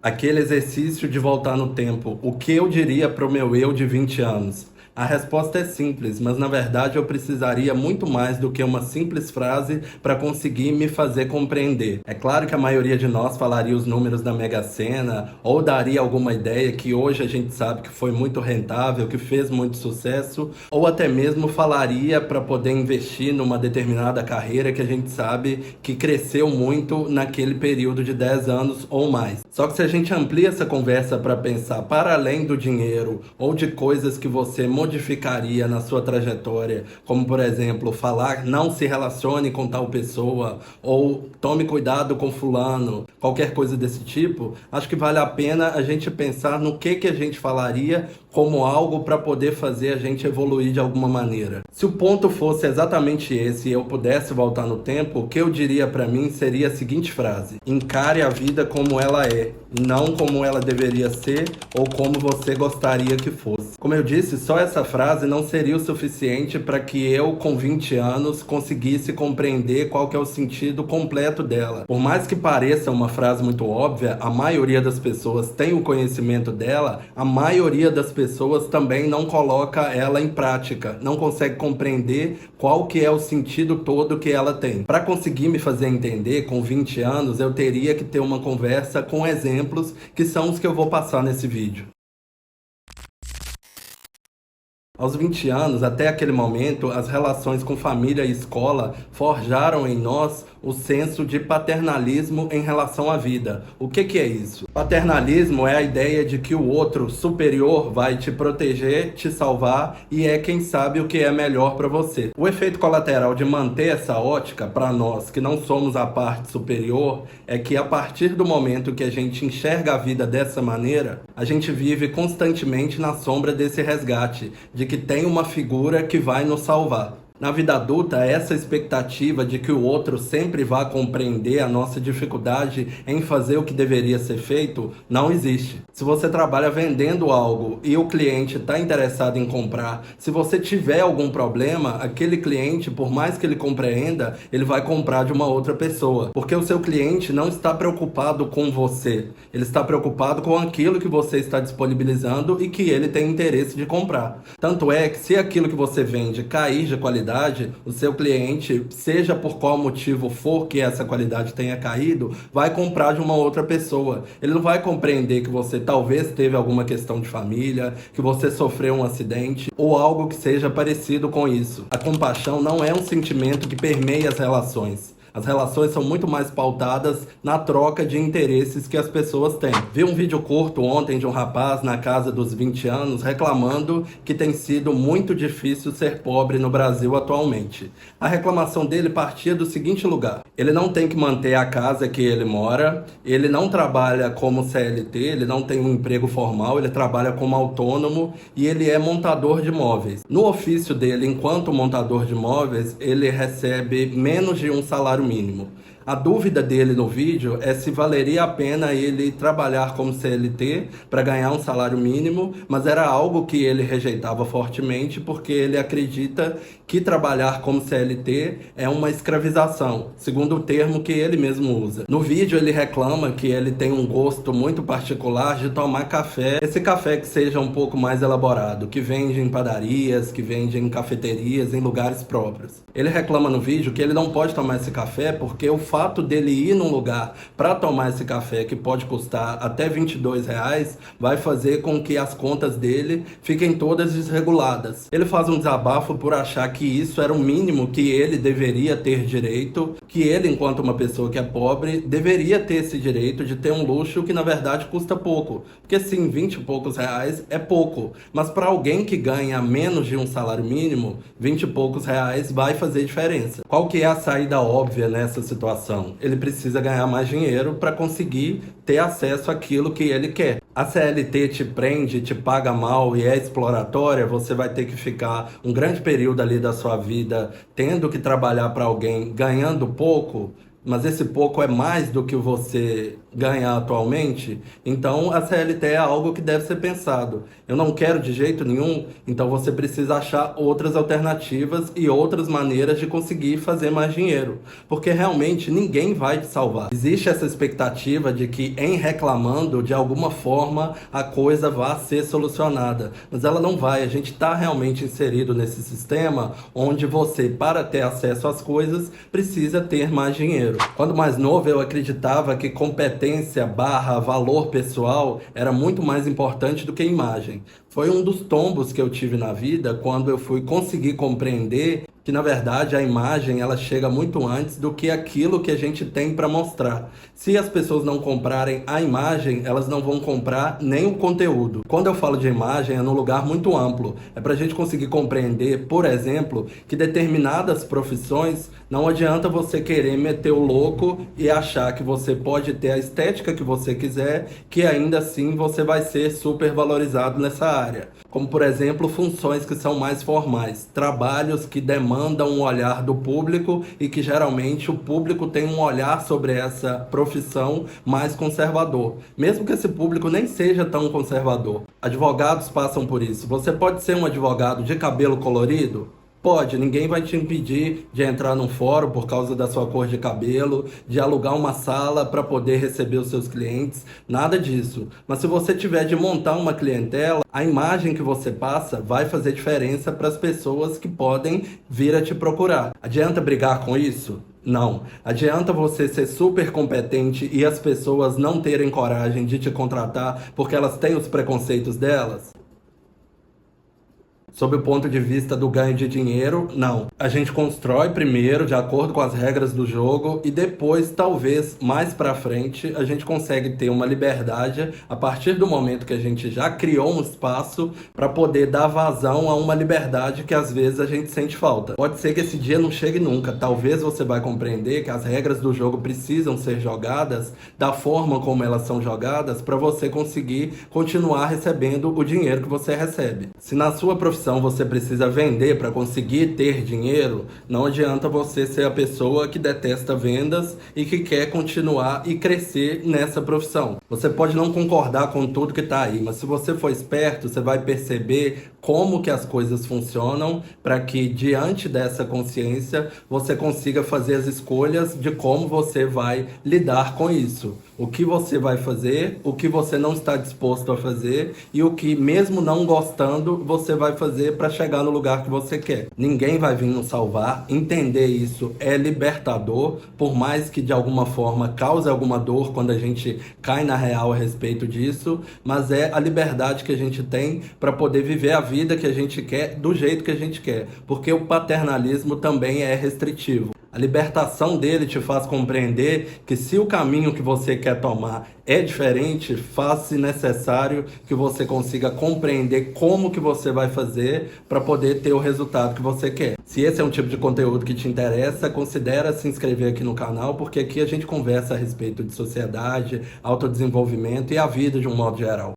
Aquele exercício de voltar no tempo. O que eu diria para o meu eu de 20 anos? A resposta é simples, mas na verdade eu precisaria muito mais do que uma simples frase para conseguir me fazer compreender. É claro que a maioria de nós falaria os números da Mega Sena ou daria alguma ideia que hoje a gente sabe que foi muito rentável, que fez muito sucesso, ou até mesmo falaria para poder investir numa determinada carreira que a gente sabe que cresceu muito naquele período de 10 anos ou mais. Só que se a gente amplia essa conversa para pensar para além do dinheiro ou de coisas que você modificaria na sua trajetória, como por exemplo, falar não se relacione com tal pessoa ou tome cuidado com fulano, qualquer coisa desse tipo, acho que vale a pena a gente pensar no que a gente falaria como algo para poder fazer a gente evoluir de alguma maneira. Se o ponto fosse exatamente esse e eu pudesse voltar no tempo, o que eu diria para mim seria a seguinte frase: encare a vida como ela é, e não como ela deveria ser ou como você gostaria que fosse. Como eu disse, só essa frase não seria o suficiente para que eu, com 20 anos, conseguisse compreender qual que é o sentido completo dela. Por mais que pareça uma frase muito óbvia, a maioria das pessoas tem o conhecimento dela, a maioria das pessoas também não coloca ela em prática, não consegue compreender qual que é o sentido todo que ela tem. Para conseguir me fazer entender, com 20 anos, eu teria que ter uma conversa com exemplos que são os que eu vou passar nesse vídeo. Aos 20 anos, até aquele momento, as relações com família e escola forjaram em nós o senso de paternalismo em relação à vida. O que é isso? Paternalismo é a ideia de que o outro superior vai te proteger, te salvar e é quem sabe o que é melhor para você. O efeito colateral de manter essa ótica para nós que não somos a parte superior é que a partir do momento que a gente enxerga a vida dessa maneira, a gente vive constantemente na sombra desse resgate, de que tem uma figura que vai nos salvar. Na vida adulta, essa expectativa de que o outro sempre vá compreender a nossa dificuldade em fazer o que deveria ser feito não existe. Se você trabalha vendendo algo e o cliente está interessado em comprar, se você tiver algum problema, aquele cliente, por mais que ele compreenda, ele vai comprar de uma outra pessoa. Porque o seu cliente não está preocupado com você, ele está preocupado com aquilo que você está disponibilizando e que ele tem interesse de comprar. Tanto é que se aquilo que você vende cair de qualidade, o seu cliente, seja por qual motivo for que essa qualidade tenha caído, vai comprar de uma outra pessoa. Ele não vai compreender que você talvez teve alguma questão de família, que você sofreu um acidente ou algo que seja parecido com isso. A compaixão não é um sentimento que permeia as relações. As relações são muito mais pautadas na troca de interesses que as pessoas têm. Vi um vídeo curto ontem de um rapaz na casa dos 20 anos reclamando que tem sido muito difícil ser pobre no Brasil atualmente. A reclamação dele partia do seguinte lugar: ele não tem que manter a casa que ele mora, ele não trabalha como CLT, ele não tem um emprego formal, ele trabalha como autônomo e ele é montador de móveis. No ofício dele, enquanto montador de móveis, ele recebe menos de um salário mínimo. A dúvida dele no vídeo é se valeria a pena ele trabalhar como CLT para ganhar um salário mínimo, mas era algo que ele rejeitava fortemente porque ele acredita que trabalhar como CLT é uma escravização, segundo o termo que ele mesmo usa. No vídeo ele reclama que ele tem um gosto muito particular de tomar café, esse café que seja um pouco mais elaborado, que vende em padarias, que vende em cafeterias, em lugares próprios. Ele reclama no vídeo que ele não pode tomar esse café porque o fato dele ir num lugar para tomar esse café que pode custar até R$ 22 vai fazer com que as contas dele fiquem todas desreguladas. Ele faz um desabafo por achar que isso era o mínimo que ele deveria ter direito, que ele, enquanto uma pessoa que é pobre, deveria ter esse direito de ter um luxo que na verdade custa pouco. Porque sim, 20 e poucos reais é pouco, mas para alguém que ganha menos de um salário mínimo, 20 e poucos reais vai fazer diferença. Qual que é a saída óbvia nessa situação? Ele precisa ganhar mais dinheiro para conseguir ter acesso àquilo que ele quer. A CLT te prende, te paga mal e é exploratória, você vai ter que ficar um grande período ali da sua vida tendo que trabalhar para alguém, ganhando pouco, mas esse pouco é mais do que você ganha atualmente, então a CLT é algo que deve ser pensado. Eu não quero de jeito nenhum, então você precisa achar outras alternativas e outras maneiras de conseguir fazer mais dinheiro, porque realmente ninguém vai te salvar. Existe essa expectativa de que em reclamando, de alguma forma, a coisa vá ser solucionada, mas ela não vai. A gente está realmente inserido nesse sistema onde você, para ter acesso às coisas, precisa ter mais dinheiro. Quando mais novo, eu acreditava que competência barra valor pessoal era muito mais importante do que imagem. Foi um dos tombos que eu tive na vida quando eu fui conseguir compreender que, na verdade, a imagem ela chega muito antes do que aquilo que a gente tem para mostrar. Se as pessoas não comprarem a imagem, elas não vão comprar nem o conteúdo. Quando eu falo de imagem, é num lugar muito amplo. É para a gente conseguir compreender, por exemplo, que determinadas profissões não adianta você querer meter o louco e achar que você pode ter a estética que você quiser, que ainda assim você vai ser super valorizado nessa área. Como, por exemplo, funções que são mais formais, trabalhos que demandam um olhar do público e que geralmente o público tem um olhar sobre essa profissão mais conservador, mesmo que esse público nem seja tão conservador. Advogados passam por isso. Você pode ser um advogado de cabelo colorido? Pode, ninguém vai te impedir de entrar num fórum por causa da sua cor de cabelo, de alugar uma sala para poder receber os seus clientes, nada disso. Mas se você tiver de montar uma clientela, a imagem que você passa vai fazer diferença para as pessoas que podem vir a te procurar. Adianta brigar com isso? Não. Adianta você ser super competente e as pessoas não terem coragem de te contratar porque elas têm os preconceitos delas? Sob o ponto de vista do ganho de dinheiro, não. A gente constrói primeiro de acordo com as regras do jogo e depois, talvez, mais pra frente, a gente consegue ter uma liberdade a partir do momento que a gente já criou um espaço para poder dar vazão a uma liberdade que às vezes a gente sente falta. Pode ser que esse dia não chegue nunca. Talvez você vai compreender que as regras do jogo precisam ser jogadas da forma como elas são jogadas para você conseguir continuar recebendo o dinheiro que você recebe. Se na sua profissão você precisa vender para conseguir ter dinheiro, não adianta você ser a pessoa que detesta vendas e que quer continuar e crescer nessa profissão. Você pode não concordar com tudo que está aí, mas se você for esperto, você vai perceber como que as coisas funcionam para que, diante dessa consciência, você consiga fazer as escolhas de como você vai lidar com isso. O que você vai fazer, o que você não está disposto a fazer e o que, mesmo não gostando, você vai fazer para chegar no lugar que você quer. Ninguém vai vir nos salvar. Entender isso é libertador, por mais que de alguma forma cause alguma dor quando a gente cai na real a respeito disso, mas é a liberdade que a gente tem para poder viver a vida que a gente quer do jeito que a gente quer, porque o paternalismo também é restritivo. A libertação dele te faz compreender que se o caminho que você quer tomar é diferente, faz-se necessário que você consiga compreender como que você vai fazer para poder ter o resultado que você quer. Se esse é um tipo de conteúdo que te interessa, considera se inscrever aqui no canal, porque aqui a gente conversa a respeito de sociedade, autodesenvolvimento e a vida de um modo geral.